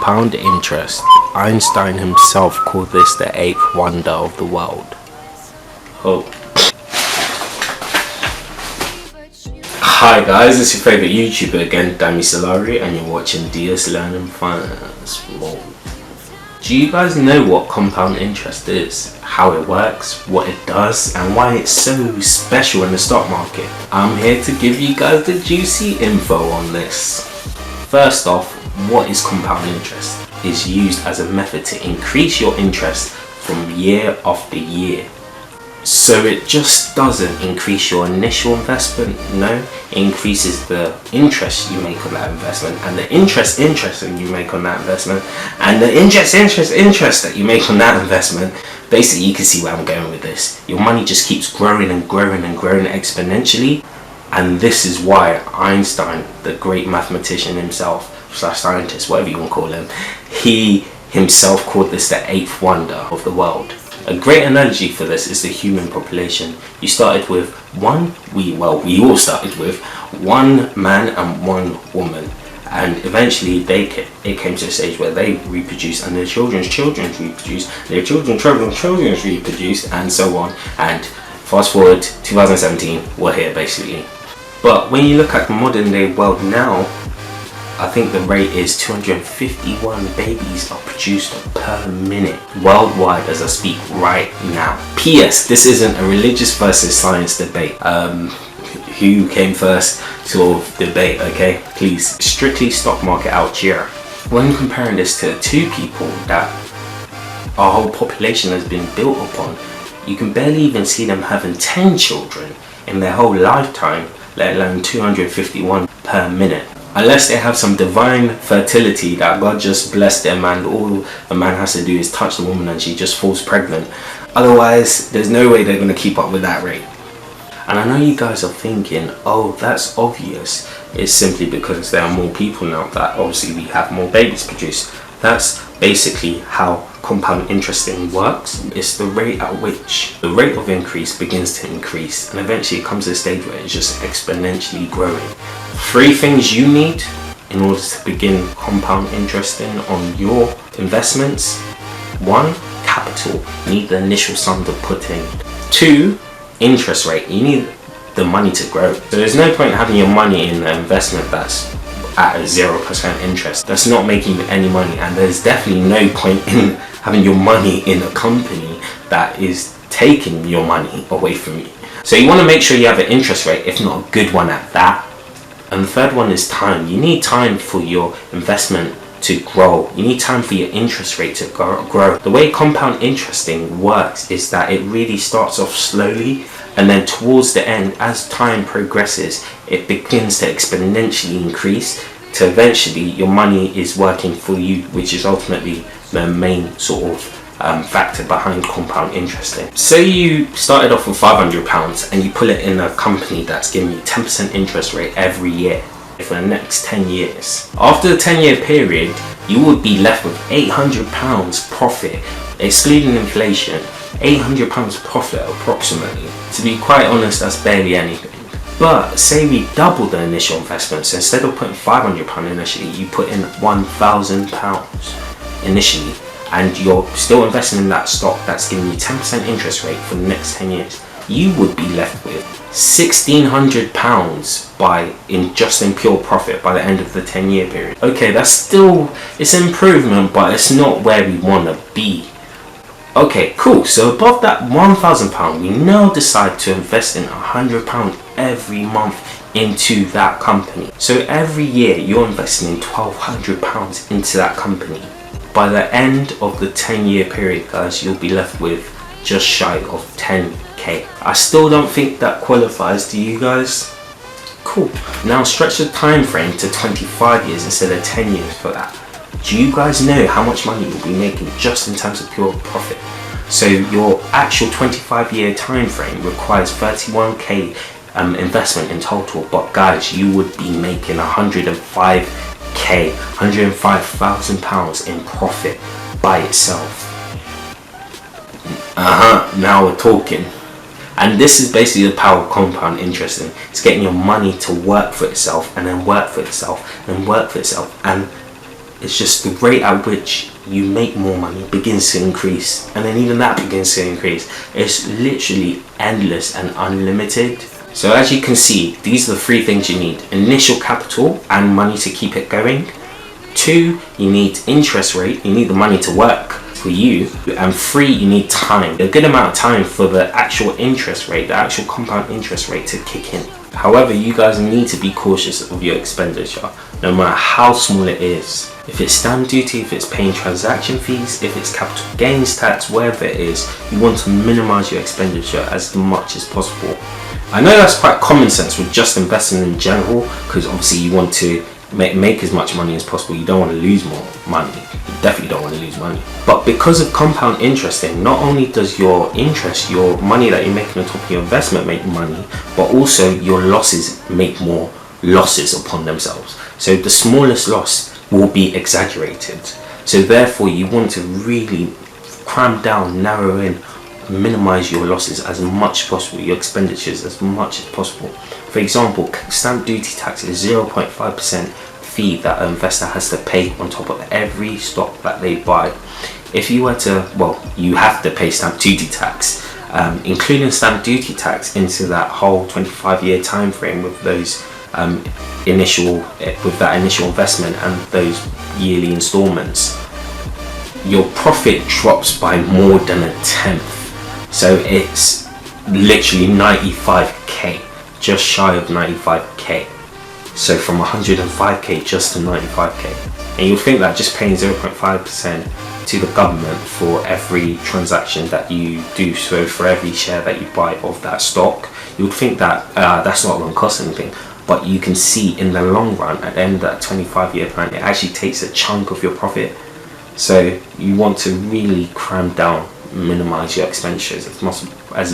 Compound interest. Einstein himself called this the eighth wonder of the world. Oh. Hi guys, it's your favourite YouTuber again, Dami Solari, and you're watching DS Learning Finance. Whoa. Do you guys know what compound interest is, how it works, what it does, and why it's so special in the stock market? I'm here to give you guys the juicy info on this. First off, what is compound interest? It's used as a method to increase your interest from year after year. So it just doesn't increase your initial investment, no, it increases the interest you make on that investment, and the interest that you make on that investment, and the interest that you make on that investment. Basically, you can see where I'm going with this. Your money just keeps growing and growing and growing exponentially, and this is why Einstein, the great mathematician himself, / scientist, whatever you want to call him, he himself called this the eighth wonder of the world. A great analogy for this is the human population. You started with we all started with one man and one woman, and eventually it came to a stage where they reproduced, and their children's reproduced, their children's reproduced, and so on. And fast forward 2017, we're here basically. But when you look at the modern day world now, I think the rate is 251 babies are produced per minute worldwide as I speak right now. P.S. This isn't a religious versus science debate. Who came first sort of debate, okay? Please. Strictly stock market out here. When comparing this to two people that our whole population has been built upon, you can barely even see them having 10 children in their whole lifetime, let alone 251 per minute. Unless they have some divine fertility that God just blessed them, and all a man has to do is touch the woman and she just falls pregnant. Otherwise, there's no way they're going to keep up with that rate. And I know you guys are thinking, oh, that's obvious. It's simply because there are more people now that obviously we have more babies produced. That's basically how compound interest works. It's the rate at which the rate of increase begins to increase, and eventually it comes to a stage where it's just exponentially growing. 3 things you need in order to begin compound interest on your investments. 1, capital. You need the initial sum to put in. 2, interest rate. You need the money to grow. So there's no point having your money in an investment that's at a 0% interest. That's not making you any money, and there's definitely no point in having your money in a company that is taking your money away from you. So you want to make sure you have an interest rate, if not a good one at that. And the third one is time. You need time for your investment to grow. You need time for your interest rate to grow. The way compound interesting works is that it really starts off slowly, and then towards the end, as time progresses, it begins to exponentially increase to eventually your money is working for you, which is ultimately the main sort of factor behind compound interesting. Say you started off with £500 and you put it in a company that's giving you 10% interest rate every year for the next 10 years. After the 10-year period, you would be left with £800 profit, excluding inflation. £800 profit approximately. To be quite honest, that's barely anything. But say we double the initial investment, so instead of putting £500 initially, you put in £1,000 initially, and you're still investing in that stock that's giving you 10% interest rate for the next 10 years. You would be left with £1,600 just in pure profit by the end of the 10-year period. Okay, that's still, it's an improvement, but it's not where we want to be. Okay, cool. So above that £1,000, we now decide to invest in £100 every month into that company. So every year you're investing in £1,200 into that company. By the end of the 10-year period, guys, you'll be left with just shy of 10k. I still don't think that qualifies. Do you guys? Cool. Now stretch the time frame to 25 years instead of 10 years for that. Do you guys know how much money you'll be making just in terms of pure profit? So your actual 25-year time frame requires 31k investment in total, but guys, you would be making £105,000 in profit by itself. Now we're talking. And this is basically the power of compound interest. It's getting your money to work for itself, and then work for itself, and work for itself, and It's just the rate at which you make more money begins to increase, and then even that begins to increase. It's literally endless and unlimited. So as you can see, these are the three things you need: initial capital and money to keep it going. 2, you need interest rate, you need the money to work for you. And 3, you need time, a good amount of time for the actual interest rate, the actual compound interest rate to kick in. However, you guys need to be cautious of your expenditure, no matter how small it is. If it's stamp duty, if it's paying transaction fees, if it's capital gains tax, wherever it is, you want to minimize your expenditure as much as possible. I know that's quite common sense with just investing in general, because obviously you want to make as much money as possible. You don't want to lose more money. You definitely don't want to lose money. But because of compound interesting, not only does your interest, your money that you're making on top of your investment make money, but also your losses make more losses upon themselves. So the smallest loss will be exaggerated. So therefore you want to really cram down, narrow in, minimize your losses as much as possible, your expenditures as much as possible. For example, stamp duty tax is 0.5% fee that an investor has to pay on top of every stock that they buy. If you were to, well, you have to pay stamp duty tax, including stamp duty tax into that whole 25-year time frame with those initial investment and those yearly installments, your profit drops by more than a tenth. So it's literally 95k, just shy of 95k. So from 105k just to 95k. And you'll think that just paying 0.5% to the government for every transaction that you do, so for every share that you buy of that stock, you would think that that's not going to cost anything. But you can see in the long run, at the end of that 25-year plan, it actually takes a chunk of your profit. So you want to really cram down, minimize your expenditures as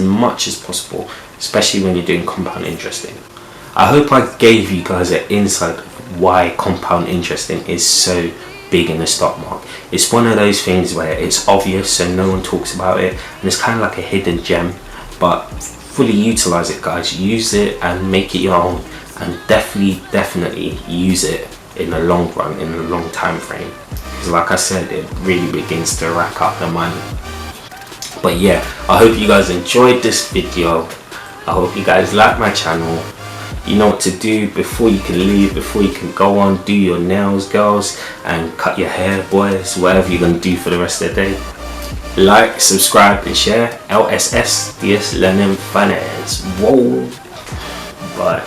much as possible, especially when you're doing compound interesting. I hope I gave you guys an insight of why compound interesting is so big in the stock market. It's one of those things where it's obvious, so no one talks about it, and it's kind of like a hidden gem. But fully utilize it, guys. Use it and make it your own, and definitely use it in the long run, in the long time frame, because like I said, it really begins to rack up the money. But yeah, I hope you guys enjoyed this video. I hope you guys like my channel. You know what to do before you can leave, before you can go on, do your nails, girls, and cut your hair, boys, whatever you're gonna do for the rest of the day. Like, subscribe and share. LSS, DS Learning Finance. Whoa. Bye.